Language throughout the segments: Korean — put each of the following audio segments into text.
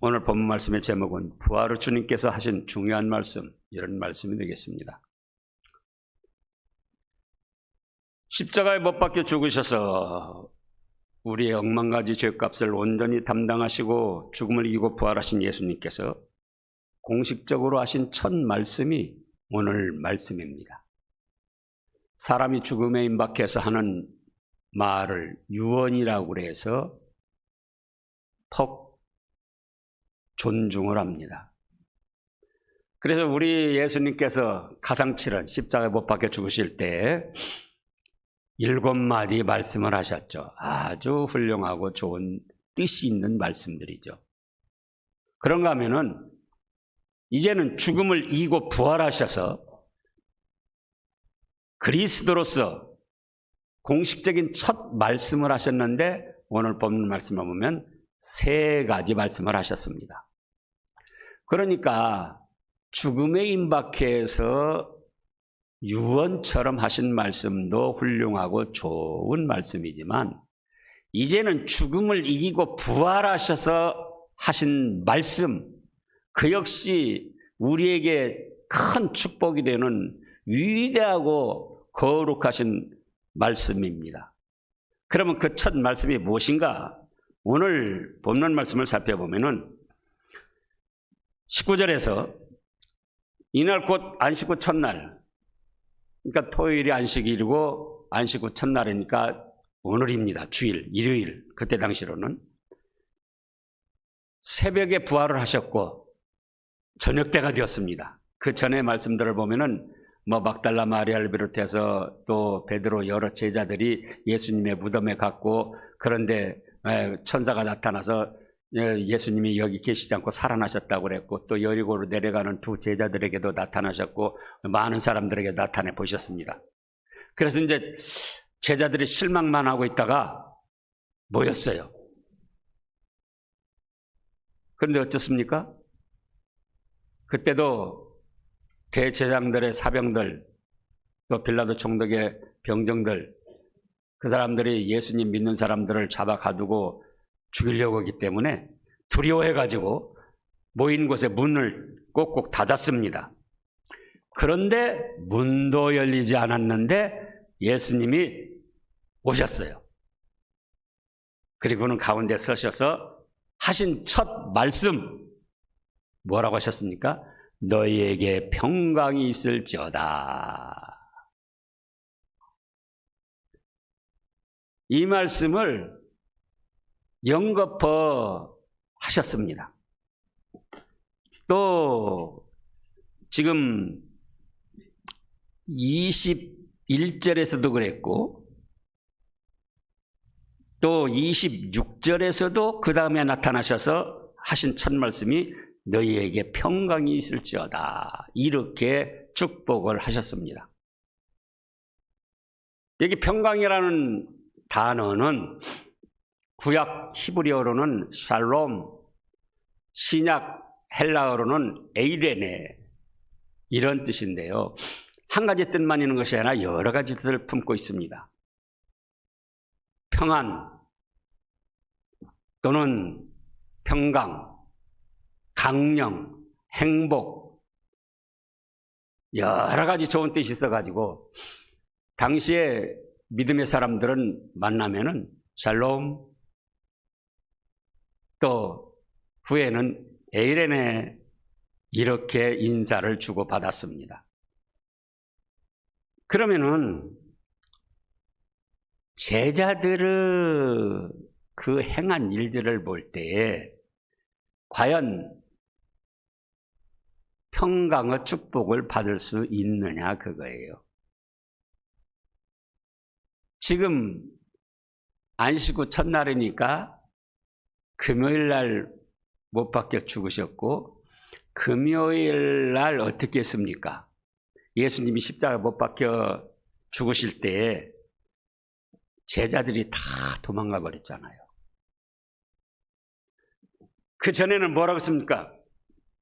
오늘 본문 말씀의 제목은 부활 후 주님께서 하신 중요한 말씀, 이런 말씀이 되겠습니다. 십자가에 못 박혀 죽으셔서 우리의 억만가지 죄값을 온전히 담당하시고 죽음을 이기고 부활하신 예수님께서 공식적으로 하신 첫 말씀이 오늘 말씀입니다. 사람이 죽음에 임박해서 하는 말을 유언이라고 해서 턱 존중을 합니다. 그래서 우리 예수님께서 가상칠은 십자가에 못 박혀 죽으실 때 7마디 말씀을 하셨죠. 아주 훌륭하고 좋은 뜻이 있는 말씀들이죠. 그런가 하면은 이제는 죽음을 이기고 부활하셔서 그리스도로서 공식적인 첫 말씀을 하셨는데 오늘 본문 말씀을 보면 3가지 말씀을 하셨습니다. 그러니까 죽음에 임박해서 유언처럼 하신 말씀도 훌륭하고 좋은 말씀이지만 이제는 죽음을 이기고 부활하셔서 하신 말씀, 그 역시 우리에게 큰 축복이 되는 위대하고 거룩하신 말씀입니다. 그러면 그 첫 말씀이 무엇인가? 오늘 본문 말씀을 살펴보면은 19절에서 이날 곧 안식 후 첫날, 그러니까 토요일이 안식일이고 안식 후 첫날이니까 오늘입니다. 주일, 일요일, 그때 당시로는 새벽에 부활을 하셨고 저녁 때가 되었습니다. 그 전에 말씀들을 보면은 막달라 마리아를 비롯해서 또 베드로 여러 제자들이 예수님의 무덤에 갔고, 그런데 천사가 나타나서 예수님이 여기 계시지 않고 살아나셨다고 그랬고, 또 여리고로 내려가는 2 제자들에게도 나타나셨고 많은 사람들에게 나타내 보셨습니다. 그래서 이제 제자들이 실망만 하고 있다가 모였어요. 그런데 어떻습니까? 그때도 대제사장들의 사병들, 또 빌라도 총독의 병정들, 그 사람들이 예수님 믿는 사람들을 잡아 가두고 죽이려고 하기 때문에 두려워해가지고 모인 곳에 문을 꼭꼭 닫았습니다. 그런데 문도 열리지 않았는데 예수님이 오셨어요. 그리고는 가운데 서셔서 하신 첫 말씀, 뭐라고 하셨습니까? 너희에게 평강이 있을지어다. 이 말씀을 영거퍼 하셨습니다. 또 지금 21절에서도 그랬고 또 26절에서도 그 다음에 나타나셔서 하신 첫 말씀이 너희에게 평강이 있을지어다, 이렇게 축복을 하셨습니다. 여기 평강이라는 단어는 구약 히브리어로는 샬롬, 신약 헬라어로는 에이레네, 이런 뜻인데요. 한 가지 뜻만 있는 것이 아니라 여러 가지 뜻을 품고 있습니다. 평안 또는 평강, 강령, 행복, 여러 가지 좋은 뜻이 있어가지고 당시에 믿음의 사람들은 만나면은 샬롬, 또 후에는 에이레네, 이렇게 인사를 주고받았습니다. 그러면은 제자들의 그 행한 일들을 볼 때에 과연 평강의 축복을 받을 수 있느냐, 그거예요. 지금 안식 후 첫날이니까 금요일 날 못 박혀 죽으셨고, 금요일 날 어떻게 했습니까? 예수님이 십자가에 못 박혀 죽으실 때 제자들이 다 도망가 버렸잖아요. 그 전에는 뭐라고 했습니까?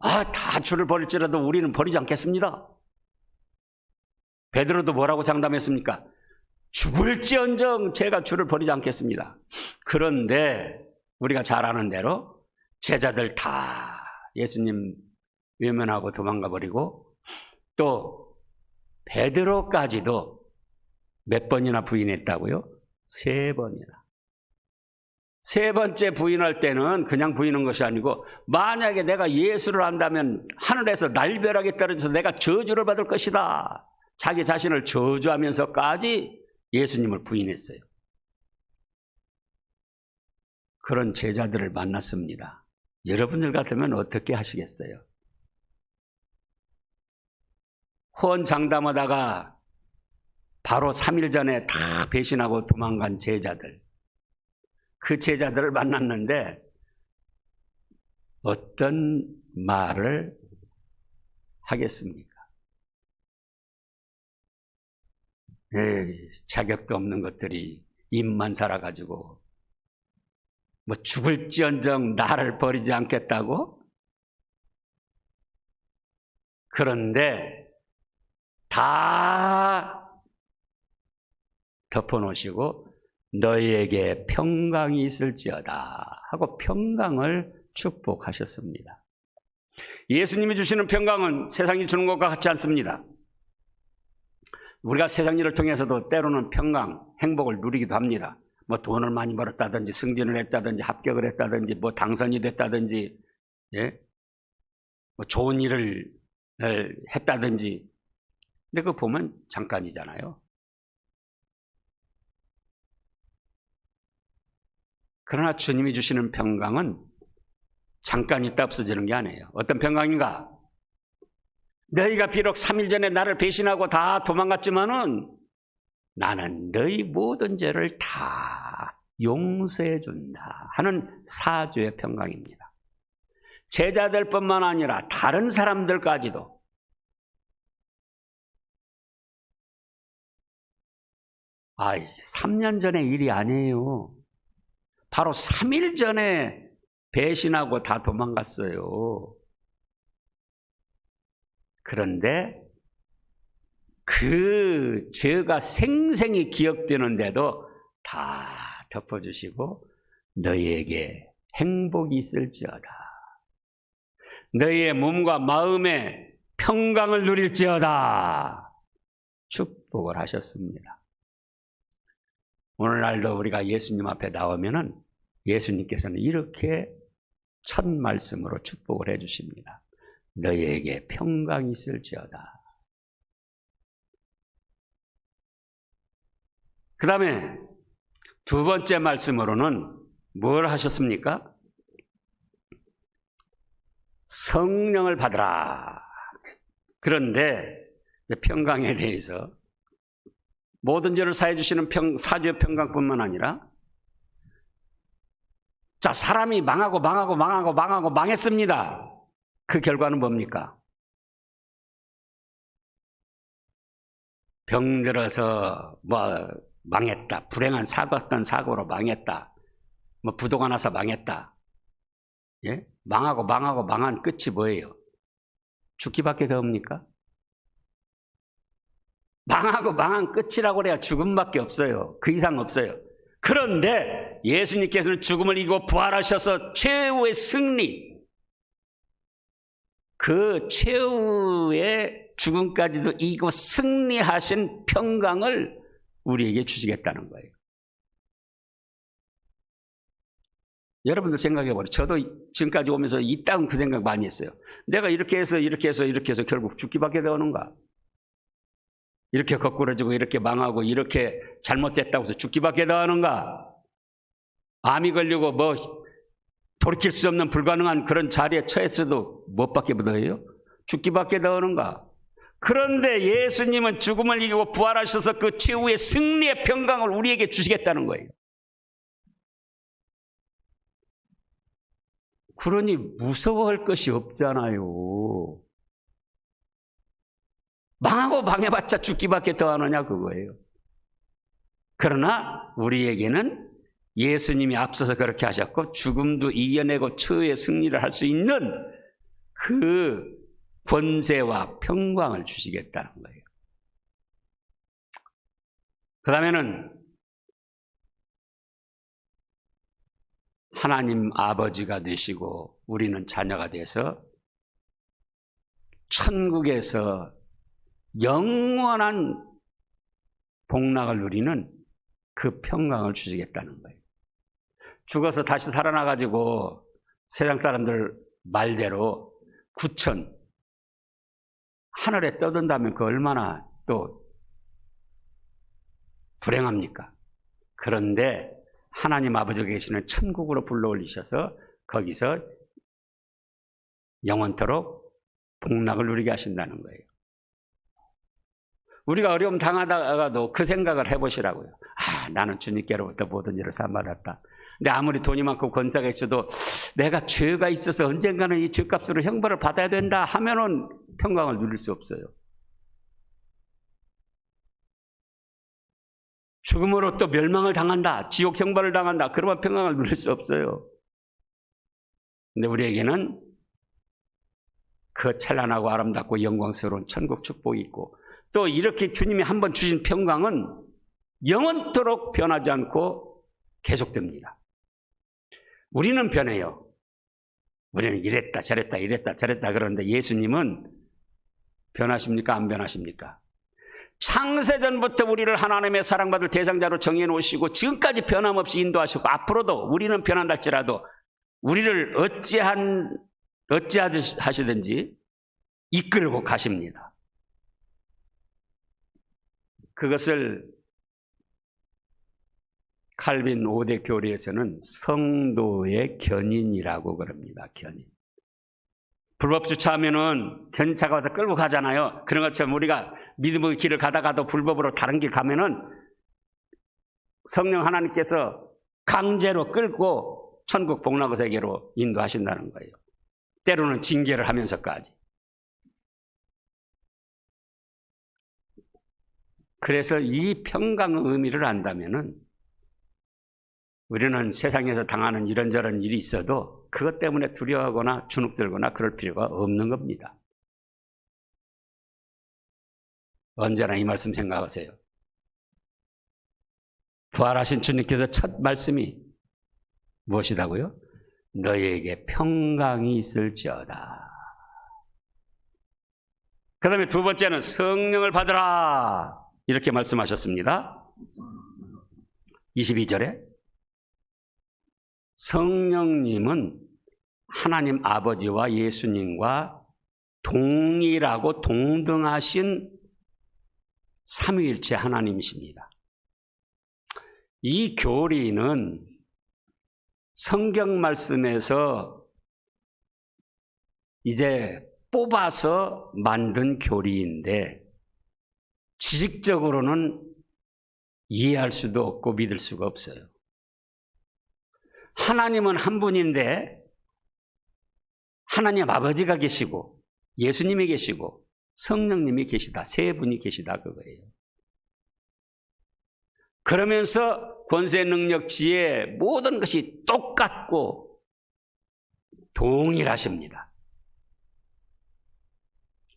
다 주를 버릴지라도 우리는 버리지 않겠습니다. 베드로도 뭐라고 장담했습니까? 죽을지언정 제가 주를 버리지 않겠습니다. 그런데 우리가 잘 아는 대로 제자들 다 예수님 외면하고 도망가 버리고 또 베드로까지도 몇 번이나 부인했다고요? 3번이나. 3번째 부인할 때는 그냥 부인한 것이 아니고 만약에 내가 예수를 안다면 하늘에서 날벼락이 떨어져서 내가 저주를 받을 것이다. 자기 자신을 저주하면서까지 예수님을 부인했어요. 그런 제자들을 만났습니다. 여러분들 같으면 어떻게 하시겠어요? 호언장담하다가 바로 3일 전에 다 배신하고 도망간 제자들, 그 제자들을 만났는데 어떤 말을 하겠습니까? 자격도 없는 것들이 입만 살아가지고 뭐 죽을지언정 나를 버리지 않겠다고? 그런데 다 덮어놓으시고 너희에게 평강이 있을지어다 하고 평강을 축복하셨습니다. 예수님이 주시는 평강은 세상이 주는 것과 같지 않습니다. 우리가 세상 일을 통해서도 때로는 평강, 행복을 누리기도 합니다. 뭐 돈을 많이 벌었다든지 승진을 했다든지 합격을 했다든지 뭐 당선이 됐다든지 뭐 좋은 일을 했다든지. 근데 그거 보면 잠깐이잖아요. 그러나 주님이 주시는 평강은 잠깐 있다 없어지는 게 아니에요. 어떤 평강인가? 너희가 비록 3일 전에 나를 배신하고 다 도망갔지만은 나는 너희 모든 죄를 다 용서해 준다 하는 사죄의 평강입니다. 제자들뿐만 아니라 다른 사람들까지도 아, 3년 전의 일이 아니에요. 바로 3일 전에 배신하고 다 도망갔어요. 그런데 그 죄가 생생히 기억되는데도 다 덮어주시고 너희에게 행복이 있을지어다. 너희의 몸과 마음에 평강을 누릴지어다. 축복을 하셨습니다. 오늘날도 우리가 예수님 앞에 나오면은 예수님께서는 이렇게 첫 말씀으로 축복을 해주십니다. 너희에게 평강이 있을지어다. 그 다음에 두 번째 말씀으로는 뭘 하셨습니까? 성령을 받으라. 그런데 평강에 대해서 모든 죄를 사해 주시는 사죄 평강뿐만 아니라 자, 사람이 망했습니다. 그 결과는 뭡니까? 병들어서 뭐 망했다. 불행한 사고였던 사고로 망했다. 뭐 부도가 나서 망했다. 예? 망한 끝이 뭐예요? 죽기밖에 더 없습니까? 망한 끝이라고 그래야 죽음밖에 없어요. 그 이상 없어요. 그런데 예수님께서는 죽음을 이기고 부활하셔서 최후의 승리, 그 최후의 죽음까지도 이기고 승리하신 평강을 우리에게 주시겠다는 거예요. 여러분들 생각해보세요. 저도 지금까지 오면서 이 땅은 그 생각 많이 했어요. 내가 이렇게 해서 결국 죽기밖에 되는가? 이렇게 거꾸러지고 이렇게 망하고 이렇게 잘못됐다고 해서 죽기밖에 더하는가? 암이 걸리고 뭐 돌이킬 수 없는 불가능한 그런 자리에 처했어도 무엇밖에 더해요? 죽기밖에 더하는가? 그런데 예수님은 죽음을 이기고 부활하셔서 그 최후의 승리의 평강을 우리에게 주시겠다는 거예요. 그러니 무서워할 것이 없잖아요. 망하고 망해봤자 죽기밖에 더하느냐 그거예요. 그러나 우리에게는 예수님이 앞서서 그렇게 하셨고 죽음도 이겨내고 최후의 승리를 할 수 있는 그 권세와 평강을 주시겠다는 거예요. 그 다음에는 하나님 아버지가 되시고 우리는 자녀가 돼서 천국에서 영원한 복락을 누리는 그 평강을 주시겠다는 거예요. 죽어서 다시 살아나가지고 세상 사람들 말대로 구천 하늘에 떠든다면 그 얼마나 또 불행합니까? 그런데 하나님 아버지가 계시는 천국으로 불러올리셔서 거기서 영원토록 복락을 누리게 하신다는 거예요. 우리가 어려움 당하다가도 그 생각을 해보시라고요. 나는 주님께로부터 모든 일을 사받았다. 근데 아무리 돈이 많고 권세가 있어도 내가 죄가 있어서 언젠가는 이 죄값으로 형벌을 받아야 된다 하면은 평강을 누릴 수 없어요. 죽음으로 또 멸망을 당한다, 지옥 형벌을 당한다, 그러면 평강을 누릴 수 없어요. 근데 우리에게는 그 찬란하고 아름답고 영광스러운 천국 축복이 있고, 또 이렇게 주님이 한번 주신 평강은 영원토록 변하지 않고 계속됩니다. 우리는 변해요. 우리는 이랬다 저랬다 이랬다 저랬다 그러는데 예수님은 변하십니까? 안 변하십니까? 창세전부터 우리를 하나님의 사랑받을 대상자로 정해 놓으시고 지금까지 변함없이 인도하시고 앞으로도 우리는 변한다 할지라도 우리를 어찌하시든지 이끌고 가십니다. 그것을 칼빈 5대 교리에서는 성도의 견인이라고 그럽니다. 견인. 불법 주차하면은 견차가 와서 끌고 가잖아요. 그런 것처럼 우리가 믿음의 길을 가다가도 불법으로 다른 길 가면은 성령 하나님께서 강제로 끌고 천국 복락의 세계로 인도하신다는 거예요. 때로는 징계를 하면서까지. 그래서 이 평강의 의미를 안다면은 우리는 세상에서 당하는 이런저런 일이 있어도 그것 때문에 두려워하거나 주눅들거나 그럴 필요가 없는 겁니다. 언제나 이 말씀 생각하세요. 부활하신 주님께서 첫 말씀이 무엇이라고요? 너희에게 평강이 있을지어다. 그 다음에 두 번째는 성령을 받으라 이렇게 말씀하셨습니다. 22절에 성령님은 하나님 아버지와 예수님과 동일하고 동등하신 삼위일체 하나님이십니다. 이 교리는 성경 말씀에서 이제 뽑아서 만든 교리인데 지식적으로는 이해할 수도 없고 믿을 수가 없어요. 하나님은 한 분인데 하나님 아버지가 계시고 예수님이 계시고 성령님이 계시다. 세 분이 계시다 그거예요. 그러면서 권세 능력 지혜 모든 것이 똑같고 동일하십니다.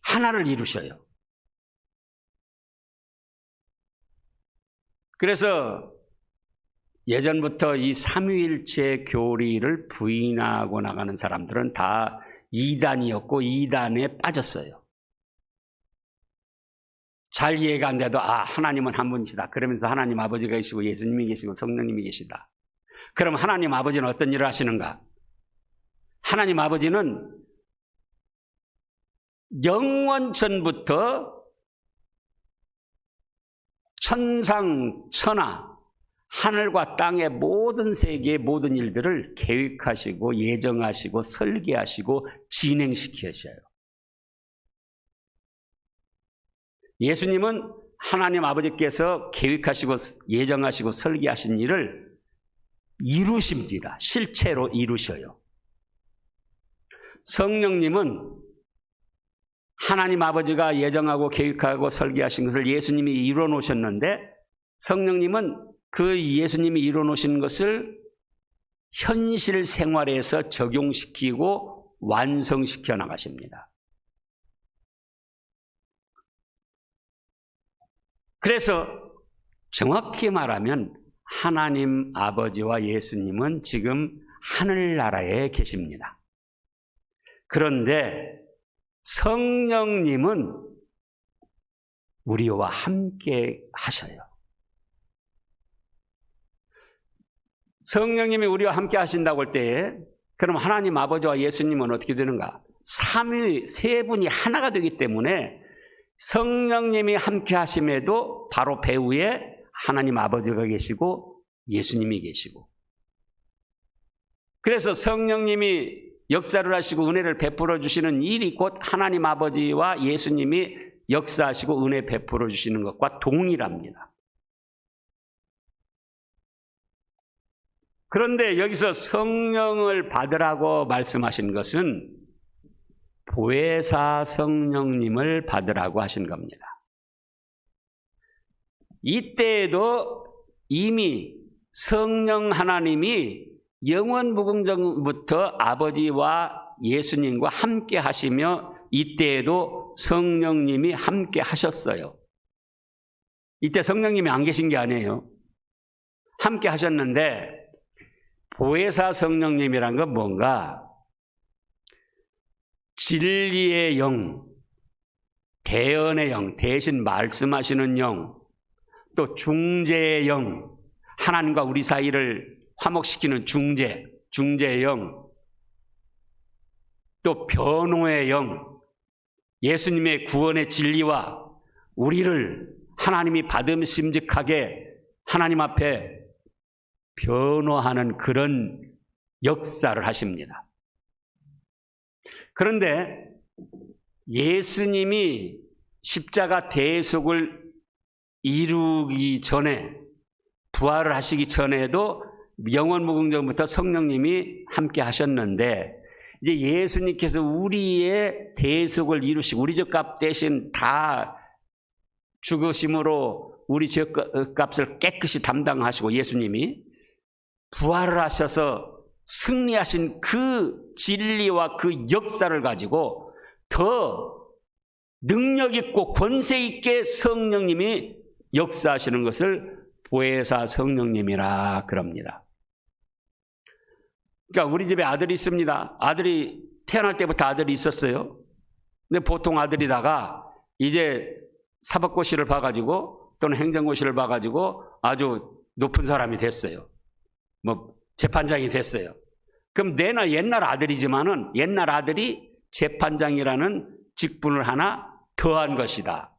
하나를 이루셔요. 그래서 예전부터 이 삼위일체 교리를 부인하고 나가는 사람들은 다 이단이었고 이단에 빠졌어요. 잘 이해가 안 돼도 하나님은 한 분이시다. 그러면서 하나님 아버지가 계시고 예수님이 계시고 성령님이 계시다. 그럼 하나님 아버지는 어떤 일을 하시는가? 하나님 아버지는 영원전부터 천상 천하 하늘과 땅의 모든 세계의 모든 일들을 계획하시고 예정하시고 설계하시고 진행시키셔요. 예수님은 하나님 아버지께서 계획하시고 예정하시고 설계하신 일을 이루십니다. 실체로 이루셔요. 성령님은 하나님 아버지가 예정하고 계획하고 설계하신 것을 예수님이 이루어 놓으셨는데 성령님은 그 예수님이 이루어 놓으신 것을 현실 생활에서 적용시키고 완성시켜 나가십니다. 그래서 정확히 말하면 하나님 아버지와 예수님은 지금 하늘나라에 계십니다. 그런데 성령님은 우리와 함께 하셔요. 성령님이 우리와 함께 하신다고 할 때에 그럼 하나님 아버지와 예수님은 어떻게 되는가? 삼위 세 분이 하나가 되기 때문에 성령님이 함께 하심에도 바로 배후에 하나님 아버지가 계시고 예수님이 계시고, 그래서 성령님이 역사를 하시고 은혜를 베풀어 주시는 일이 곧 하나님 아버지와 예수님이 역사하시고 은혜 베풀어 주시는 것과 동일합니다. 그런데 여기서 성령을 받으라고 말씀하신 것은 보혜사 성령님을 받으라고 하신 겁니다. 이때에도 이미 성령 하나님이 영원 무궁전부터 아버지와 예수님과 함께 하시며 이때에도 성령님이 함께 하셨어요. 이때 성령님이 안 계신 게 아니에요. 함께 하셨는데 보혜사 성령님이란 건 뭔가? 진리의 영, 대언의 영, 대신 말씀하시는 영, 또 중재의 영, 하나님과 우리 사이를 화목시키는 중재의 영, 또 변호의 영, 예수님의 구원의 진리와 우리를 하나님이 받음심직하게 하나님 앞에 변호하는 그런 역사를 하십니다. 그런데 예수님이 십자가 대속을 이루기 전에, 부활을 하시기 전에도 영원무궁전부터 성령님이 함께 하셨는데, 이제 예수님께서 우리의 대속을 이루시고 우리 죄값 대신 다 죽으심으로 우리 죄값을 깨끗이 담당하시고 예수님이 부활을 하셔서 승리하신 그 진리와 그 역사를 가지고 더 능력 있고 권세 있게 성령님이 역사하시는 것을 보혜사 성령님이라 그럽니다. 그러니까 우리 집에 아들이 있습니다. 아들이 태어날 때부터 아들이 있었어요. 근데 보통 아들이다가 이제 사법고시를 봐가지고 또는 행정고시를 봐가지고 아주 높은 사람이 됐어요. 뭐 재판장이 됐어요. 그럼 내나 옛날 아들이지만은 옛날 아들이 재판장이라는 직분을 하나 더한 것이다.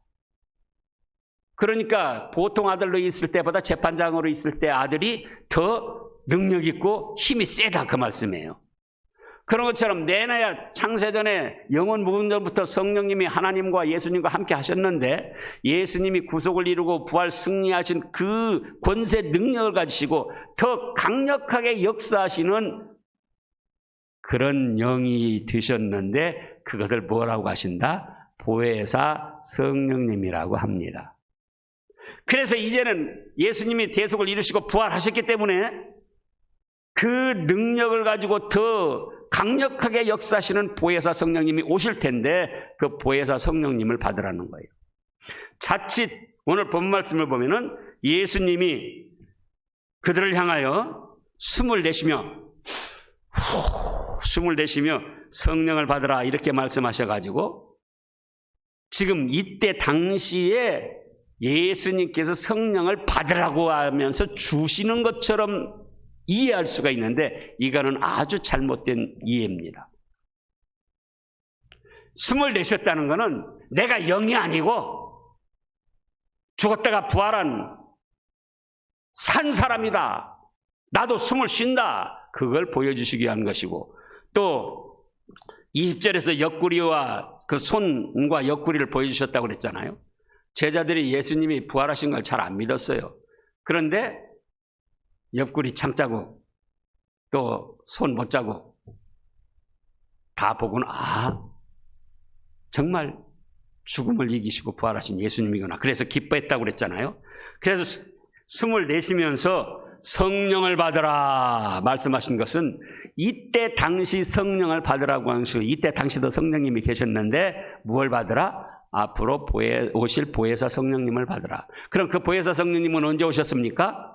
그러니까 보통 아들로 있을 때보다 재판장으로 있을 때 아들이 더 능력 있고 힘이 세다 그 말씀이에요. 그런 것처럼 내나야 창세전에 영원무궁전부터 성령님이 하나님과 예수님과 함께 하셨는데 예수님이 구속을 이루고 부활 승리하신 그 권세 능력을 가지시고 더 강력하게 역사하시는 그런 영이 되셨는데 그것을 뭐라고 하신다? 보혜사 성령님이라고 합니다. 그래서 이제는 예수님이 대속을 이루시고 부활하셨기 때문에 그 능력을 가지고 더 강력하게 역사하시는 보혜사 성령님이 오실 텐데 그 보혜사 성령님을 받으라는 거예요. 자칫 오늘 본 말씀을 보면은 예수님이 그들을 향하여 숨을 내쉬며 성령을 받으라 이렇게 말씀하셔가지고 지금 이때 당시에 예수님께서 성령을 받으라고 하면서 주시는 것처럼 이해할 수가 있는데 이거는 아주 잘못된 이해입니다. 숨을 내쉬었다는 것은 내가 영이 아니고 죽었다가 부활한 산 사람이다. 나도 숨을 쉰다. 그걸 보여주시기 위한 것이고 또 20절에서 옆구리와 그 손과 옆구리를 보여주셨다고 그랬잖아요. 제자들이 예수님이 부활하신 걸 잘 안 믿었어요. 그런데 옆구리 참자국 또 손 못자국 다 보고는 정말 죽음을 이기시고 부활하신 예수님이구나. 그래서 기뻐했다고 그랬잖아요. 그래서 숨을 내쉬면서 성령을 받으라 말씀하신 것은 이때 당시 성령을 받으라고 한 것이고 이때 당시도 성령님이 계셨는데 무엇을 받으라? 앞으로 오실 보혜사 성령님을 받으라. 그럼 그 보혜사 성령님은 언제 오셨습니까?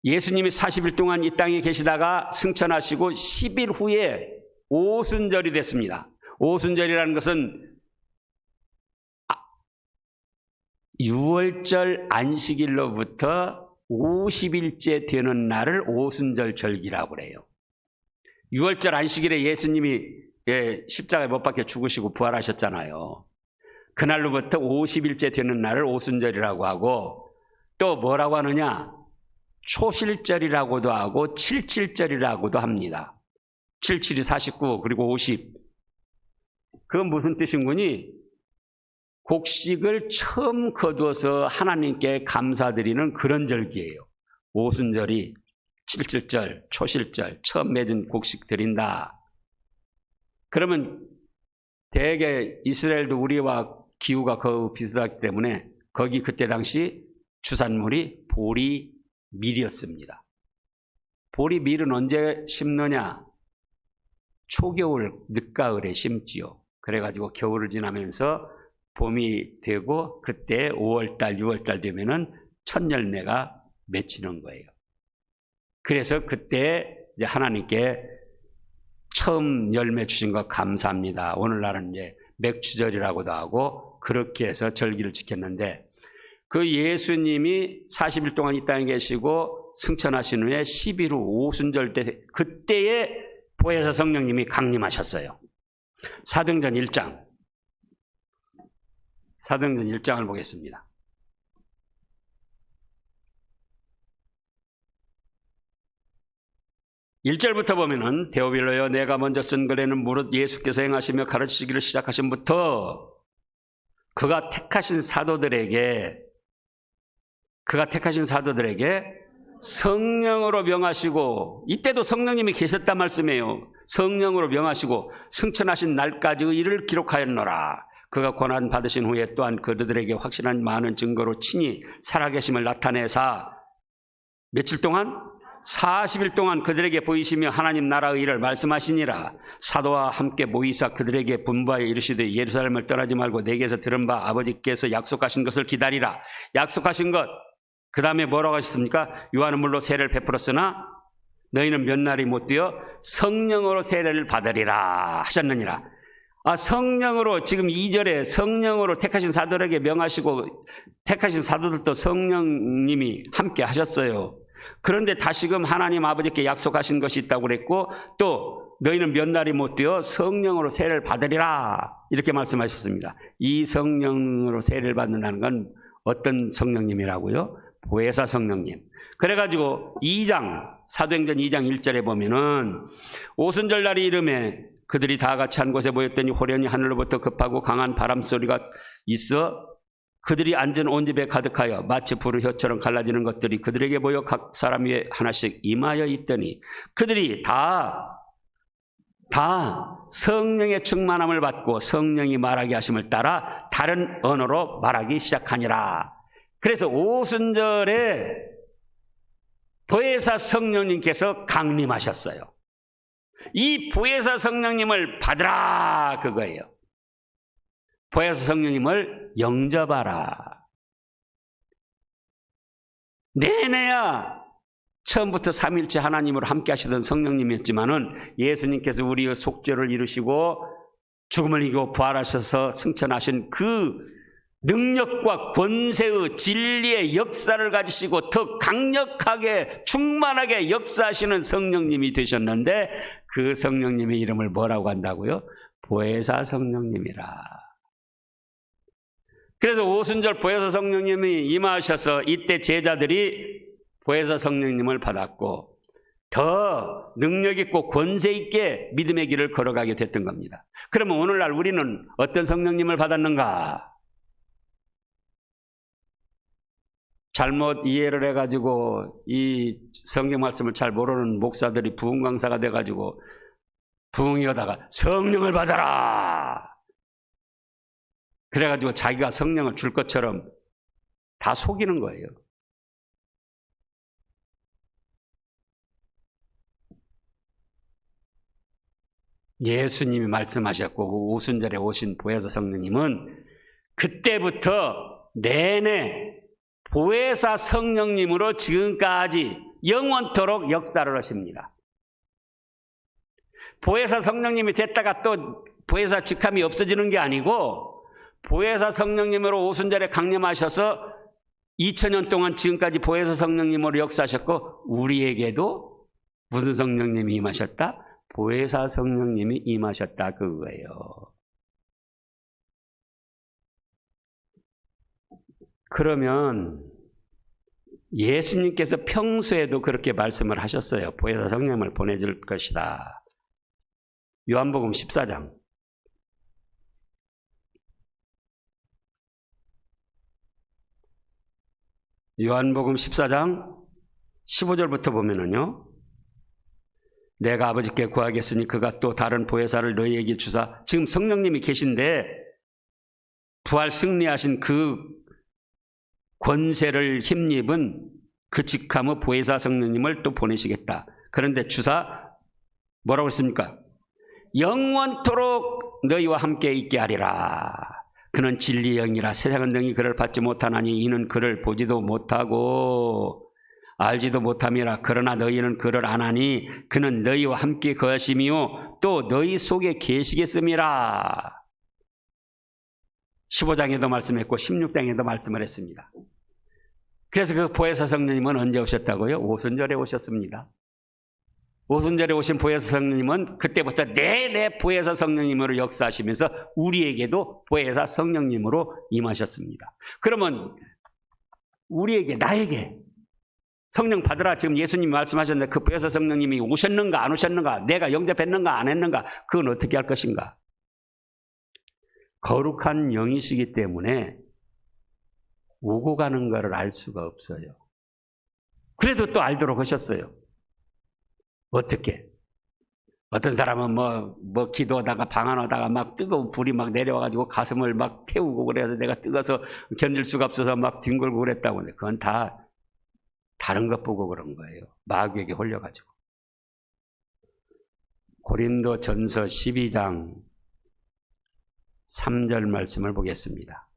예수님이 40일 동안 이 땅에 계시다가 승천하시고 10일 후에 오순절이 됐습니다. 오순절이라는 것은 유월절 안식일로부터 50일째 되는 날을 오순절 절기라고 그래요. 유월절 안식일에 예수님이 십자가에 못 박혀 죽으시고 부활하셨잖아요. 그날로부터 50일째 되는 날을 오순절이라고 하고, 또 뭐라고 하느냐? 초실절이라고도 하고 77절이라고도 합니다. 77이 49 그리고 50. 그건 무슨 뜻인구니? 곡식을 처음 거두어서 하나님께 감사드리는 그런 절기예요. 오순절이 77절, 초실절, 처음 맺은 곡식 드린다. 그러면 대개 이스라엘도 우리와 기후가 거의 비슷하기 때문에 거기 그때 당시 주산물이 보리, 밀이었습니다. 보리, 밀은 언제 심느냐? 초겨울, 늦가을에 심지요. 그래가지고 겨울을 지나면서 봄이 되고 그때 5월달, 6월달 되면은 첫 열매가 맺히는 거예요. 그래서 그때 이제 하나님께 처음 열매 주신 거 감사합니다. 오늘날은 이제 맥추절이라고도 하고 그렇게 해서 절기를 지켰는데, 그 예수님이 40일 동안 이 땅에 계시고 승천하신 후에 10일 후 오순절 때 그때에 보혜사 성령님이 강림하셨어요. 사도행전 1장. 사도행전 1장을 보겠습니다. 1절부터 보면은 데오빌로여, 내가 먼저 쓴 글에는 무릇 예수께서 행하시며 가르치기를 시작하신부터 그가 택하신 사도들에게 성령으로 명하시고, 이때도 성령님이 계셨단 말씀이에요. 성령으로 명하시고 승천하신 날까지의 일을 기록하였노라. 그가 고난 받으신 후에 또한 그들에게 확실한 많은 증거로 친히 살아계심을 나타내사 며칠 동안? 40일 동안 그들에게 보이시며 하나님 나라의 일을 말씀하시니라. 사도와 함께 모이사 그들에게 분부하여 이르시되 예루살렘을 떠나지 말고 내게서 들은 바 아버지께서 약속하신 것을 기다리라. 약속하신 것, 그 다음에 뭐라고 하셨습니까? 요한은 물로 세례를 베풀었으나 너희는 몇 날이 못 되어 성령으로 세례를 받으리라 하셨느니라. 성령으로, 지금 2절에 성령으로 택하신 사도들에게 명하시고 택하신 사도들도 성령님이 함께 하셨어요. 그런데 다시금 하나님 아버지께 약속하신 것이 있다고 그랬고, 또 너희는 몇 날이 못 되어 성령으로 세례를 받으리라 이렇게 말씀하셨습니다. 이 성령으로 세례를 받는다는 건 어떤 성령님이라고요? 보혜사 성령님. 그래가지고 2장, 사도행전 2장 1절에 보면은 오순절 날이 이름에 그들이 다 같이 한 곳에 모였더니 호련히 하늘로부터 급하고 강한 바람소리가 있어 그들이 앉은 온 집에 가득하여 마치 불의 혀처럼 갈라지는 것들이 그들에게 모여 각 사람 위에 하나씩 임하여 있더니 그들이 다 성령의 충만함을 받고 성령이 말하게 하심을 따라 다른 언어로 말하기 시작하니라. 그래서 오순절에 보혜사 성령님께서 강림하셨어요. 이 보혜사 성령님을 받으라 그거예요. 보혜사 성령님을 영접하라. 내내야 처음부터 삼일째 하나님으로 함께 하시던 성령님이었지만은 예수님께서 우리의 속죄를 이루시고 죽음을 이기고 부활하셔서 승천하신 그 능력과 권세의 진리의 역사를 가지시고 더 강력하게 충만하게 역사하시는 성령님이 되셨는데, 그 성령님의 이름을 뭐라고 한다고요? 보혜사 성령님이라. 그래서 오순절 보혜사 성령님이 임하셔서 이때 제자들이 보혜사 성령님을 받았고 더 능력 있고 권세 있게 믿음의 길을 걸어가게 됐던 겁니다. 그러면 오늘날 우리는 어떤 성령님을 받았는가? 잘못 이해를 해가지고 이 성경 말씀을 잘 모르는 목사들이 부흥 강사가 돼가지고 부흥이하다가 성령을 받아라 그래가지고 자기가 성령을 줄 것처럼 다 속이는 거예요. 예수님이 말씀하셨고 오순절에 오신 보혜사 성령님은 그때부터 내내 보혜사 성령님으로 지금까지 영원토록 역사를 하십니다. 보혜사 성령님이 됐다가 또 보혜사 직함이 없어지는 게 아니고 보혜사 성령님으로 오순절에 강림하셔서 2000년 동안 지금까지 보혜사 성령님으로 역사하셨고 우리에게도 무슨 성령님이 임하셨다? 보혜사 성령님이 임하셨다 그거예요. 그러면 예수님께서 평소에도 그렇게 말씀을 하셨어요. 보혜사 성령님을 보내줄 것이다. 요한복음 14장. 요한복음 14장 15절부터 보면은요. 내가 아버지께 구하겠으니 그가 또 다른 보혜사를 너희에게 주사. 지금 성령님이 계신데 부활 승리하신 그 권세를 힘입은 그 직함의 보혜사 성령님을 또 보내시겠다. 그런데 주사 뭐라고 했습니까? 영원토록 너희와 함께 있게 하리라. 그는 진리의 영이라 세상은 능히 그를 받지 못하나니 이는 그를 보지도 못하고 알지도 못함이라. 그러나 너희는 그를 아나니 그는 너희와 함께 거하시며 또 너희 속에 계시겠음이라. 15장에도 말씀했고 16장에도 말씀을 했습니다. 그래서 그 보혜사 성령님은 언제 오셨다고요? 오순절에 오셨습니다. 오순절에 오신 보혜사 성령님은 그때부터 내내 보혜사 성령님으로 역사하시면서 우리에게도 보혜사 성령님으로 임하셨습니다. 그러면 우리에게, 나에게 성령 받으라 지금 예수님이 말씀하셨는데 그 보혜사 성령님이 오셨는가 안 오셨는가, 내가 영접했는가 안 했는가, 그건 어떻게 할 것인가? 거룩한 영이시기 때문에 오고 가는 것을 알 수가 없어요. 그래도 또 알도록 하셨어요. 어떻게? 어떤 사람은 뭐 기도하다가 방언하다가 막 뜨거운 불이 막 내려와가지고 가슴을 막 태우고 그래서 내가 뜨거워서 견딜 수가 없어서 막 뒹굴고 그랬다고 하는데 그건 다 다른 것 보고 그런 거예요. 마귀에게 홀려가지고. 고린도 전서 12장 3절 말씀을 보겠습니다.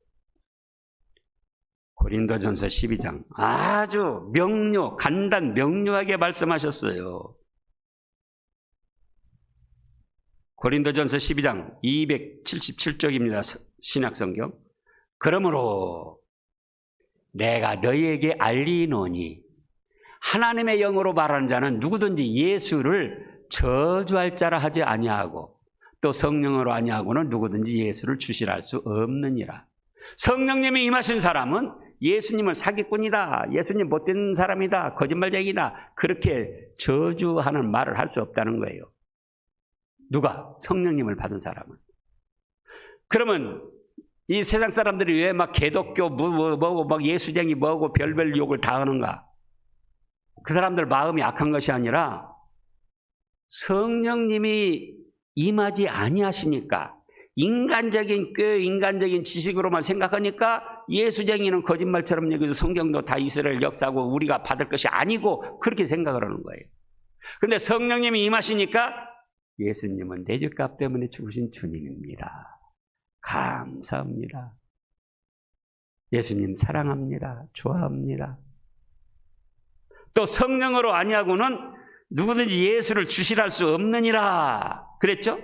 고린도전서 12장 아주 명료하게 말씀하셨어요. 고린도전서 12장 277쪽입니다. 신약성경. 그러므로 내가 너희에게 알리노니 하나님의 영으로 말하는 자는 누구든지 예수를 저주할 자라 하지 아니하고 또 성령으로 아니하고는 누구든지 예수를 주시라 할 수 없느니라. 성령님이 임하신 사람은 예수님을 사기꾼이다, 예수님 못된 사람이다, 거짓말쟁이다, 그렇게 저주하는 말을 할 수 없다는 거예요. 누가? 성령님을 받은 사람은. 그러면 이 세상 사람들이 왜 막 개독교 뭐고 막 예수쟁이 뭐고 별별 욕을 다 하는가? 그 사람들 마음이 악한 것이 아니라 성령님이 임하지 아니하시니까 인간적인 지식으로만 생각하니까 예수쟁이는 거짓말처럼 여기서 성경도 다 이스라엘 역사고 우리가 받을 것이 아니고 그렇게 생각을 하는 거예요. 그런데 성령님이 임하시니까 예수님은 내 죄값 때문에 죽으신 주님입니다. 감사합니다. 예수님 사랑합니다. 좋아합니다. 또 성령으로 아니하고는 누구든지 예수를 주시라 할 수 없느니라 그랬죠?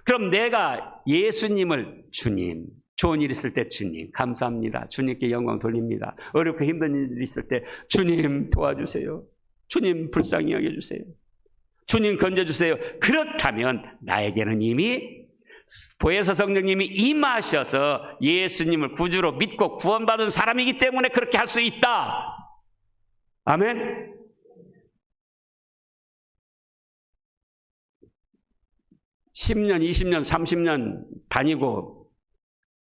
그럼 내가 예수님을 주님, 좋은 일 있을 때 주님 감사합니다. 주님께 영광 돌립니다. 어렵고 힘든 일 있을 때 주님 도와주세요. 주님 불쌍히 여겨주세요. 주님 건져주세요. 그렇다면 나에게는 이미 보혜사 성령님이 임하셔서 예수님을 구주로 믿고 구원받은 사람이기 때문에 그렇게 할 수 있다. 아멘. (10년) (20년) (30년) 다니고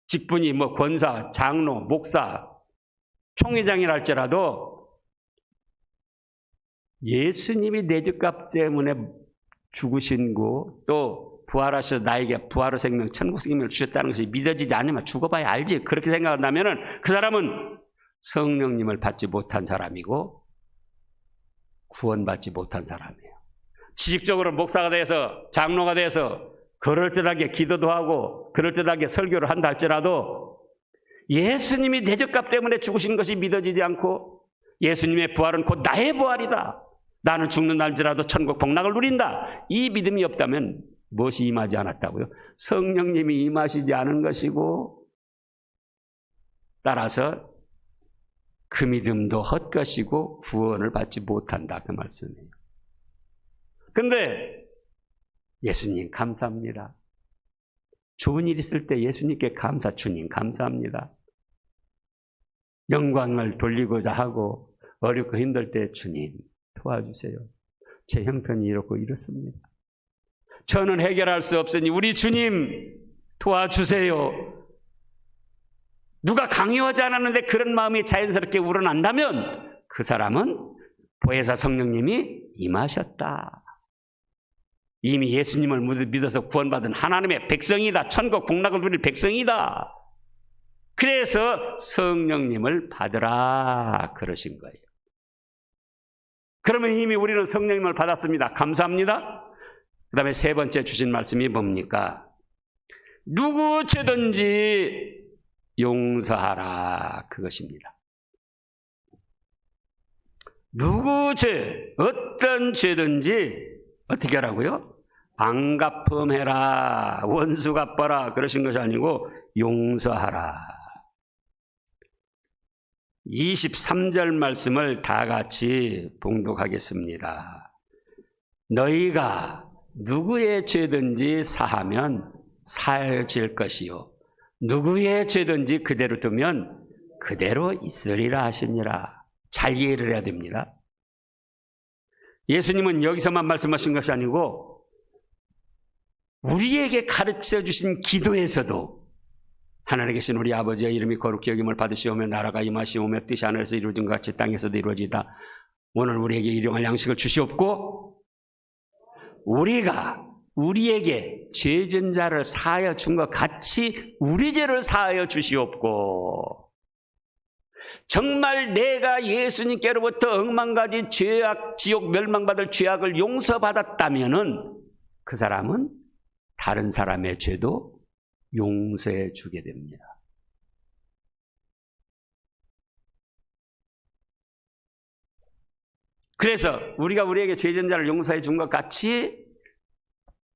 직분이 뭐 권사, 장로, 목사, 총회장이라 할지라도 예수님이 내 죄값 때문에 죽으신 거 또 부활하셔서 나에게 부활의 생명, 천국 생명을 주셨다는 것이 믿어지지 않으면 죽어봐야 알지. 그렇게 생각한다면 그 사람은 성령님을 받지 못한 사람이고 구원받지 못한 사람이에요. 지식적으로 목사가 돼서 장로가 돼서 그럴듯하게 기도도 하고 그럴듯하게 설교를 한다 할지라도 예수님이 내 죄값 때문에 죽으신 것이 믿어지지 않고 예수님의 부활은 곧 나의 부활이다. 나는 죽는 날지라도 천국 복락을 누린다. 이 믿음이 없다면 무엇이 임하지 않았다고요? 성령님이 임하시지 않은 것이고, 따라서 그 믿음도 헛것이고 구원을 받지 못한다, 그 말씀이에요. 그런데 예수님 감사합니다. 좋은 일 있을 때 예수님께 감사, 주님 감사합니다. 영광을 돌리고자 하고 어렵고 힘들 때 주님 도와주세요. 제 형편이 이렇고 이렇습니다. 저는 해결할 수 없으니 우리 주님 도와주세요. 누가 강요하지 않았는데 그런 마음이 자연스럽게 우러난다면 그 사람은 보혜사 성령님이 임하셨다. 이미 예수님을 믿어서 구원받은 하나님의 백성이다. 천국 복락을 누릴 백성이다. 그래서 성령님을 받으라 그러신 거예요. 그러면 이미 우리는 성령님을 받았습니다. 감사합니다. 그 다음에 세 번째 주신 말씀이 뭡니까? 누구 죄든지 용서하라, 그것입니다. 누구 죄, 어떤 죄든지 어떻게 하라고요? 안 갚음해라, 원수 갚아라 그러신 것이 아니고 용서하라. 23절 말씀을 다 같이 봉독하겠습니다. 너희가 누구의 죄든지 사하면 사해질 것이요 누구의 죄든지 그대로 두면 그대로 있으리라 하시니라. 잘 이해를 해야 됩니다. 예수님은 여기서만 말씀하신 것이 아니고 우리에게 가르쳐 주신 기도에서도 하늘에 계신 우리 아버지의 이름이 거룩히 여김을 받으시오며 나라가 임하시오며 뜻이 하늘에서 이루어진 것 같이 땅에서도 이루어지다. 오늘 우리에게 일용할 양식을 주시옵고 우리가 우리에게 죄진 자를 사하여 준 것 같이 우리 죄를 사하여 주시옵고. 정말 내가 예수님께로부터 억만가지 죄악, 지옥 멸망받을 죄악을 용서받았다면은 그 사람은 다른 사람의 죄도 용서해 주게 됩니다. 그래서 우리가 우리에게 죄진 자를 용서해 준 것 같이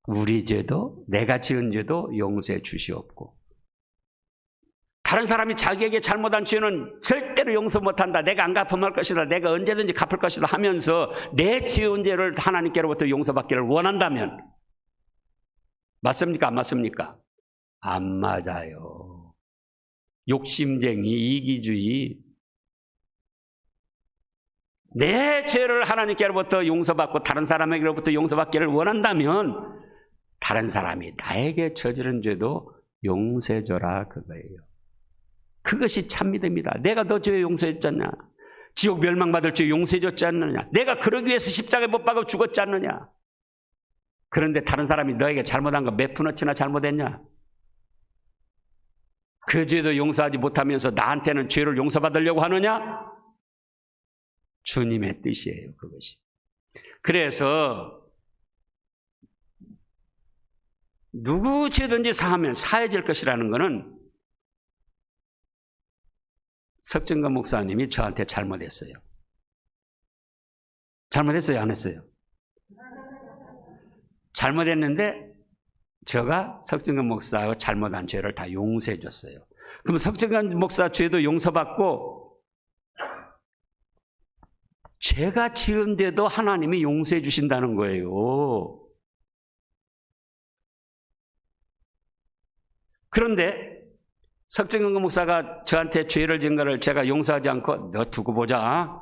우리 죄도, 내가 지은 죄도 용서해 주시옵고, 다른 사람이 자기에게 잘못한 죄는 절대로 용서 못한다, 내가 안 갚음할 것이다, 내가 언제든지 갚을 것이다 하면서 내 지은 죄를 하나님께로부터 용서받기를 원한다면 맞습니까? 안 맞습니까? 안 맞아요. 욕심쟁이, 이기주의, 내 죄를 하나님께로부터 용서받고 다른 사람에게로부터 용서받기를 원한다면 다른 사람이 나에게 저지른 죄도 용서해줘라 그거예요. 그것이 참 믿음이다. 내가 너 죄 용서했잖냐, 지옥 멸망받을 죄 용서해줬지 않느냐, 내가 그러기 위해서 십자가에 못 박아 죽었지 않느냐. 그런데 다른 사람이 너에게 잘못한 거 몇 푼어치나 잘못했냐? 그 죄도 용서하지 못하면서 나한테는 죄를 용서받으려고 하느냐? 주님의 뜻이에요, 그것이. 그래서 누구 죄든지 사하면 사해질 것이라는 것은 석정관 목사님이 저한테 잘못했어요. 잘못했어요, 안 했어요? 잘못했는데 제가 석정관 목사가 잘못한 죄를 다 용서해 줬어요. 그럼 석정관 목사 죄도 용서받고 제가 지은 데도 하나님이 용서해 주신다는 거예요. 그런데 석정근 목사가 저한테 죄를 지은 것을 제가 용서하지 않고 너 두고 보자,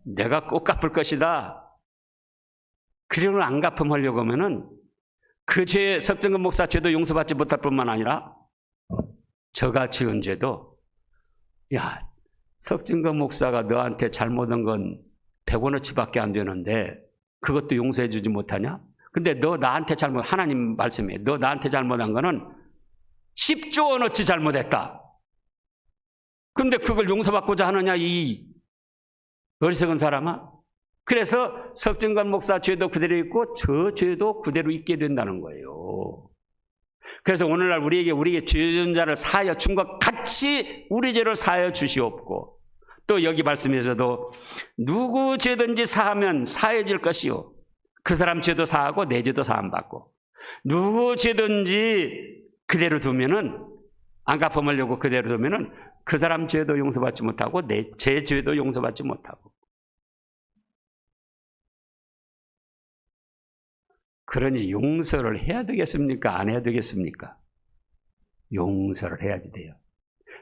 내가 꼭 갚을 것이다, 그리고 안 갚음하려고 하면은 그 죄, 석정근 목사 죄도 용서받지 못할 뿐만 아니라 저가 지은 죄도, 야, 석정근 목사가 너한테 잘못한 건 100원어치밖에 안 되는데 그것도 용서해 주지 못하냐? 근데 너 나한테 하나님 말씀이에요. 너 나한테 잘못한 거는 10조 원어치 잘못했다. 근데 그걸 용서받고자 하느냐, 이 어리석은 사람아? 그래서 석정관 목사 죄도 그대로 있고 저 죄도 그대로 있게 된다는 거예요. 그래서 오늘날 우리에게 죄진 자를 사하여 준 것 같이 우리 죄를 사하여 주시옵고, 또 여기 말씀에서도 누구 죄든지 사하면 사해질 것이요. 그 사람 죄도 사하고 내 죄도 사함받고, 누구 죄든지 그대로 두면은, 안 갚아먹으려고 그대로 두면은 그 사람 죄도 용서받지 못하고 제 죄도 용서받지 못하고. 그러니 용서를 해야 되겠습니까? 안 해야 되겠습니까? 용서를 해야지 돼요.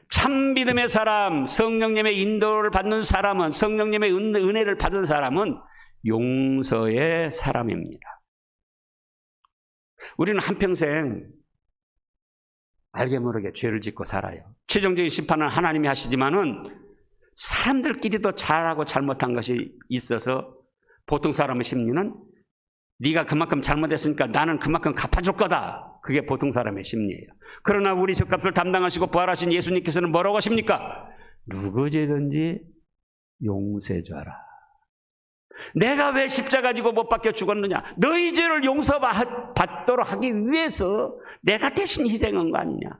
참 믿음의 사람, 성령님의 인도를 받는 사람은, 성령님의 은혜를 받은 사람은 용서의 사람입니다. 우리는 한평생 알게 모르게 죄를 짓고 살아요. 최종적인 심판은 하나님이 하시지만은 사람들끼리도 잘하고 잘못한 것이 있어서 보통 사람의 심리는 네가 그만큼 잘못했으니까 나는 그만큼 갚아줄 거다. 그게 보통 사람의 심리예요. 그러나 우리 죗값을 담당하시고 부활하신 예수님께서는 뭐라고 하십니까? 누구 죄든지 용서해 줘라. 내가 왜 십자가 지고 못 박혀 죽었느냐? 너희 죄를 용서받도록 하기 위해서 내가 대신 희생한 거 아니냐?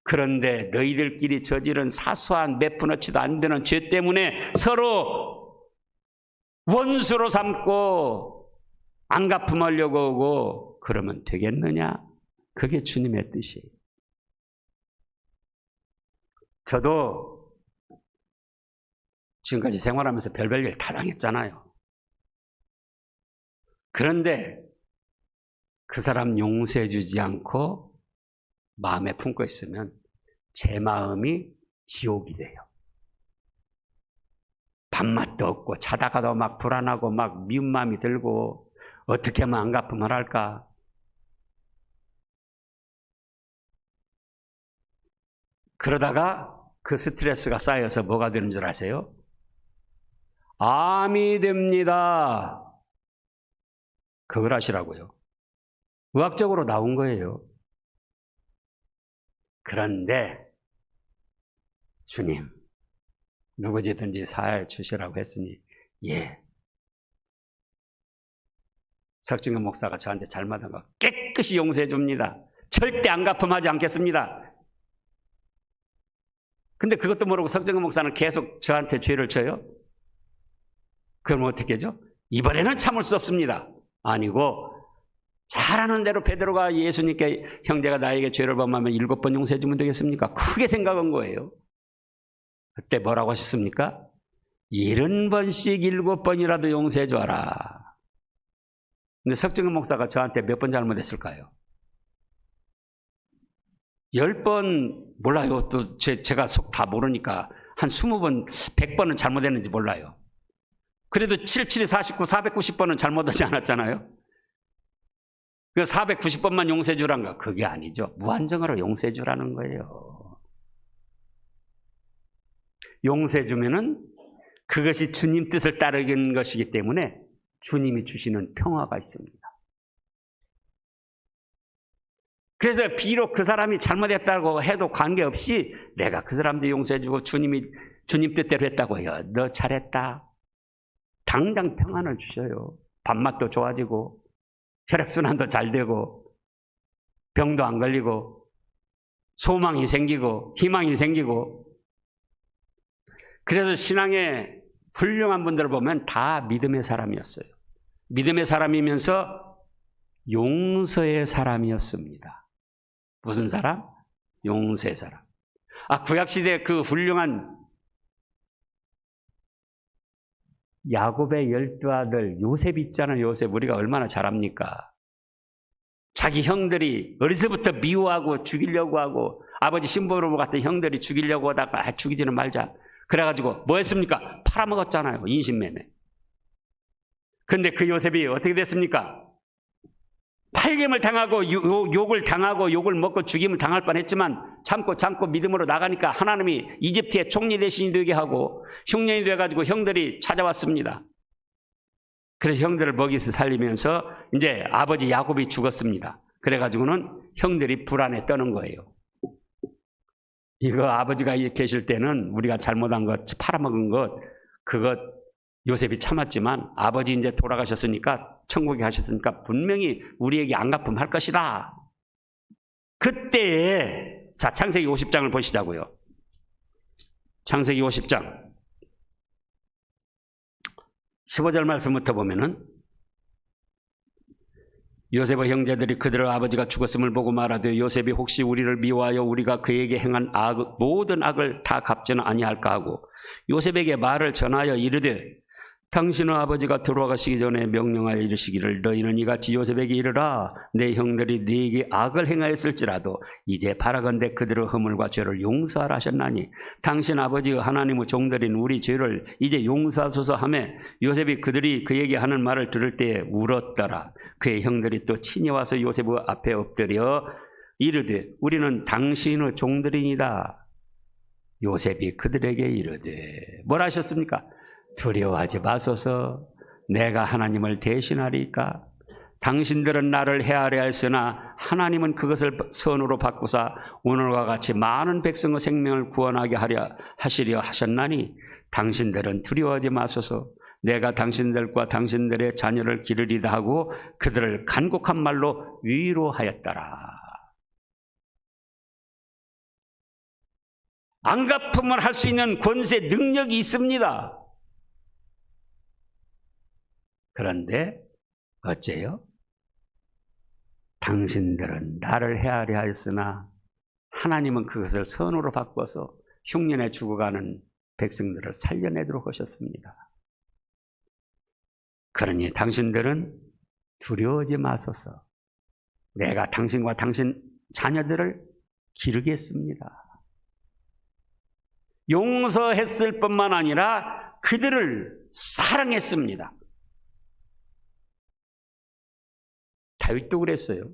그런데 너희들끼리 저지른 사소한 몇 푼어치도 안 되는 죄 때문에 서로 원수로 삼고 안 갚음하려고 하고 그러면 되겠느냐? 그게 주님의 뜻이에요. 저도 지금까지 생활하면서 별별 일 다 당했잖아요. 그런데 그 사람 용서해 주지 않고 마음에 품고 있으면 제 마음이 지옥이 돼요. 밥맛도 없고 자다가도 막 불안하고 막 미운 마음이 들고 어떻게 하면 안 갚으면 할까? 그러다가 그 스트레스가 쌓여서 뭐가 되는 줄 아세요? 암이 됩니다. 그걸 하시라고요. 의학적으로 나온 거예요. 그런데 주님, 누구지든지 사해 주시라고 했으니 예. 석진근 목사가 저한테 잘못한 거 깨끗이 용서해 줍니다. 절대 안 갚음하지 않겠습니다. 근데 그것도 모르고 석진근 목사는 계속 저한테 죄를 져요? 그럼 어떻게 하죠? 이번에는 참을 수 없습니다. 아니고 잘하는 대로 베드로가 예수님께 형제가 나에게 죄를 범하면 7번 용서해 주면 되겠습니까? 크게 생각한 거예요. 그때 뭐라고 하셨습니까? 70번씩 7번이라도 용서해 줘라. 근데 석정근 목사가 저한테 몇 번 잘못했을까요? 10번 몰라요. 또 제가 속 다 모르니까 한 20번, 100번은 잘못했는지 몰라요. 그래도 77, 49, 490번은 잘못하지 않았잖아요. 그 490번만 용서해 주란가? 그게 아니죠. 무한정으로 용서해 주라는 거예요. 용서해 주면은 그것이 주님 뜻을 따르는 것이기 때문에 주님이 주시는 평화가 있습니다. 그래서 비록 그 사람이 잘못했다고 해도 관계없이 내가 그 사람도 용서해 주고 주님 뜻대로 했다고 해요. 너 잘했다. 당장 평안을 주셔요. 밥맛도 좋아지고 혈액순환도 잘 되고 병도 안 걸리고 소망이 생기고 희망이 생기고. 그래서 신앙의 훌륭한 분들을 보면 다 믿음의 사람이었어요. 믿음의 사람이면서 용서의 사람이었습니다. 무슨 사람? 용서의 사람. 구약시대 그 훌륭한 야곱의 12아들 요셉 있잖아요. 요셉 우리가 얼마나 잘 압니까? 자기 형들이 어려서부터 미워하고 죽이려고 하고 아버지 신부로 같은 형들이 죽이려고 하다가 죽이지는 말자. 그래가지고 뭐 했습니까? 팔아먹었잖아요. 인신매매. 근데 그 요셉이 어떻게 됐습니까? 팔림을 당하고 욕을 당하고 욕을 먹고 죽임을 당할 뻔했지만 참고 믿음으로 나가니까 하나님이 이집트의 총리 대신이 되게 하고 흉년이 돼가지고 형들이 찾아왔습니다. 그래서 형들을 먹이서 살리면서 이제 아버지 야곱이 죽었습니다. 그래가지고는 형들이 불안에 떠는 거예요. 이거 아버지가 계실 때는 우리가 잘못한 것, 팔아먹은 것, 그것 요셉이 참았지만 아버지 이제 돌아가셨으니까 천국에 가셨으니까 분명히 우리에게 안 갚음할 것이다. 그때에 자 창세기 50장을 보시자고요. 창세기 50장 15절 말씀부터 보면은 요셉의 형제들이 그들의 아버지가 죽었음을 보고 말하되 요셉이 혹시 우리를 미워하여 우리가 그에게 행한 모든 악을 다 갚지는 아니할까 하고 요셉에게 말을 전하여 이르되 당신의 아버지가 들어가시기 전에 명령하여 이르시기를 너희는 이같이 요셉에게 이르라 내 형들이 네게 악을 행하였을지라도 이제 바라건대 그들의 허물과 죄를 용서하라 하셨나니 당신 아버지의 하나님의 종들인 우리 죄를 이제 용서하소서 하며 요셉이 그들이 그에게 하는 말을 들을 때에 울었더라. 그의 형들이 또 친히 와서 요셉의 앞에 엎드려 이르되 우리는 당신의 종들이니이다. 요셉이 그들에게 이르되 뭐라 하셨습니까? 두려워하지 마소서. 내가 하나님을 대신하리까? 당신들은 나를 해하려 했으나 하나님은 그것을 선으로 바꾸사 오늘과 같이 많은 백성의 생명을 구원하게 하시려 하셨나니 당신들은 두려워하지 마소서. 내가 당신들과 당신들의 자녀를 기르리다 하고 그들을 간곡한 말로 위로하였더라. 안갚음을 할 수 있는 권세, 능력이 있습니다. 그런데 어째요? 당신들은 나를 헤아려 하였으나 하나님은 그것을 선으로 바꿔서 흉년에 죽어가는 백성들을 살려내도록 하셨습니다. 그러니 당신들은 두려워하지 마소서. 내가 당신과 당신 자녀들을 기르겠습니다. 용서했을 뿐만 아니라 그들을 사랑했습니다. 다윗도 그랬어요.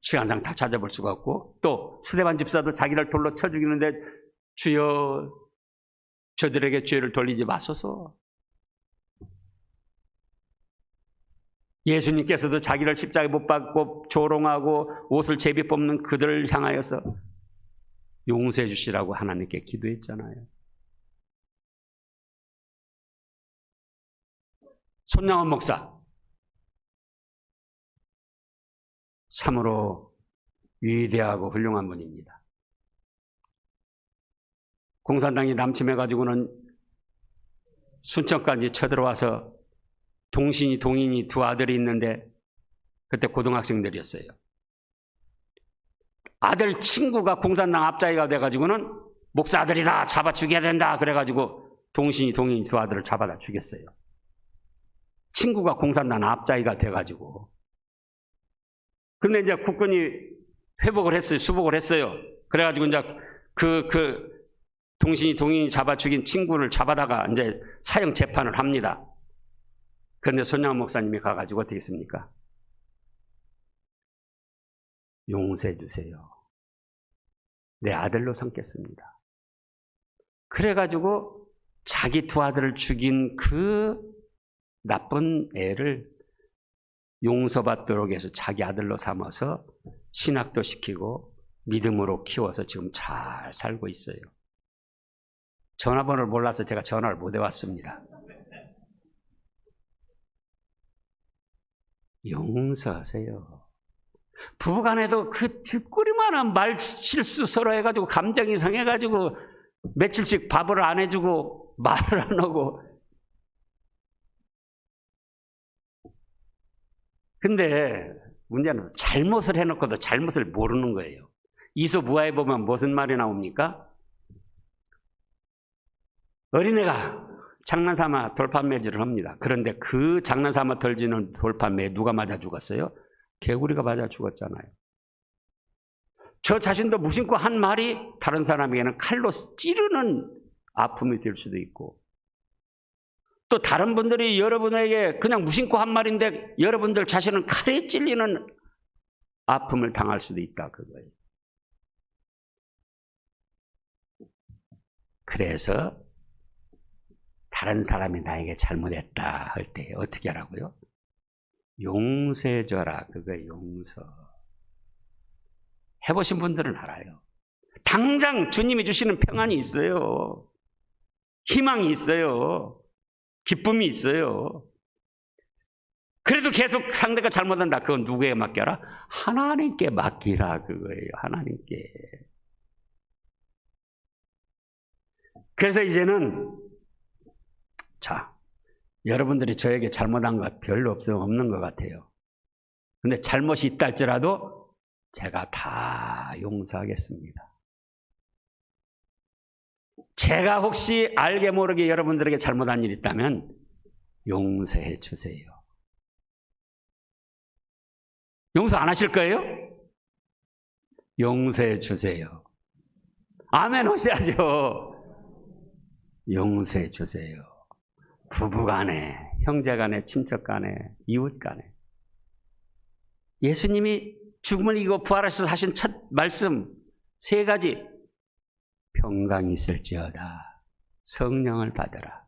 시간상 다 찾아볼 수가 없고 또 스데반 집사도 자기를 돌로 쳐 죽이는데 주여 저들에게 죄를 돌리지 마소서. 예수님께서도 자기를 십자가에 못 박고 조롱하고 옷을 제비 뽑는 그들을 향하여서 용서해 주시라고 하나님께 기도했잖아요. 손양원 목사 참으로 위대하고 훌륭한 분입니다. 공산당이 남침해가지고는 순천까지 쳐들어와서 동신이 동인이 두 아들이 있는데 그때 고등학생들이었어요. 아들 친구가 공산당 앞자기가 돼가지고는 목사 아들이다 잡아 죽여야 된다 그래가지고 동신이 동인이 두 아들을 잡아다 죽였어요. 친구가 공산당 앞자기가 돼가지고. 근데 이제 국군이 회복을 했어요. 수복을 했어요. 그래가지고 이제 그 동신이 동인이 잡아 죽인 친구를 잡아다가 이제 사형 재판을 합니다. 그런데 손양원 목사님이 가가지고 어떻게 했습니까? 용서해 주세요. 내 아들로 삼겠습니다. 그래가지고 자기 두 아들을 죽인 그 나쁜 애를 용서받도록 해서 자기 아들로 삼아서 신학도 시키고 믿음으로 키워서 지금 잘 살고 있어요. 전화번호를 몰라서 제가 전화를 못 해왔습니다. 용서하세요. 부부간에도 그 뒷구리만한 말 실수 서로 해가지고 감정이 상해가지고 며칠씩 밥을 안 해주고 말을 안 하고. 근데 문제는 잘못을 해놓고도 잘못을 모르는 거예요. 이솝우화에 보면 무슨 말이 나옵니까? 어린애가 장난삼아 돌판매질을 합니다. 그런데 그 장난삼아 던지는 돌판매에 누가 맞아 죽었어요? 개구리가 맞아 죽었잖아요. 저 자신도 무심코 한 말이 다른 사람에게는 칼로 찌르는 아픔이 될 수도 있고, 또 다른 분들이 여러분에게 그냥 무심코 한 말인데 여러분들 자신은 칼에 찔리는 아픔을 당할 수도 있다 그거예요. 그래서 다른 사람이 나에게 잘못했다 할 때 어떻게 하라고요? 용서해줘라 그거예요. 용서. 해보신 분들은 알아요. 당장 주님이 주시는 평안이 있어요. 희망이 있어요. 기쁨이 있어요. 그래도 계속 상대가 잘못한다. 그건 누구에게 맡겨라? 하나님께 맡기라 그거예요. 하나님께. 그래서 이제는 자, 여러분들이 저에게 잘못한 것 별로 없는 것 같아요. 근데 잘못이 있다 할지라도 제가 다 용서하겠습니다. 제가 혹시 알게 모르게 여러분들에게 잘못한 일이 있다면 용서해 주세요. 용서 안 하실 거예요? 용서해 주세요. 아멘 하셔야죠. 용서해 주세요. 부부 간에, 형제 간에, 친척 간에, 이웃 간에. 예수님이 죽음을 이기고 부활하셔서 하신 첫 말씀 3가지. 평강이 있을지어다. 성령을 받으라.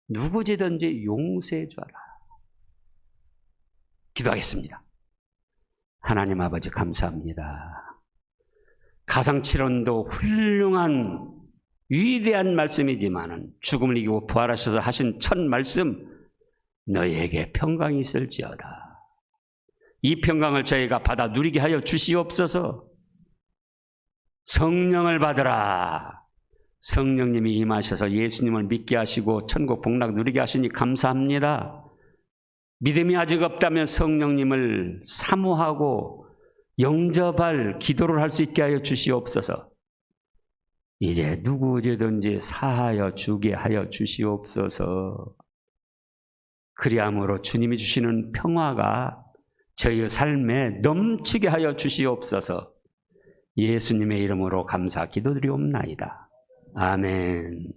누구지든지 용서해 줘라. 기도하겠습니다. 하나님 아버지 감사합니다. 가상칠언도 훌륭한 위대한 말씀이지만은 죽음을 이기고 부활하셔서 하신 첫 말씀, 너희에게 평강이 있을지어다. 이 평강을 저희가 받아 누리게 하여 주시옵소서. 성령을 받으라. 성령님이 임하셔서 예수님을 믿게 하시고 천국 복락 누리게 하시니 감사합니다. 믿음이 아직 없다면 성령님을 사모하고 영접할 기도를 할 수 있게 하여 주시옵소서. 이제 누구든지 사하여 주게 하여 주시옵소서. 그리함으로 주님이 주시는 평화가 저희의 삶에 넘치게 하여 주시옵소서. 예수님의 이름으로 감사 기도드리옵나이다. 아멘.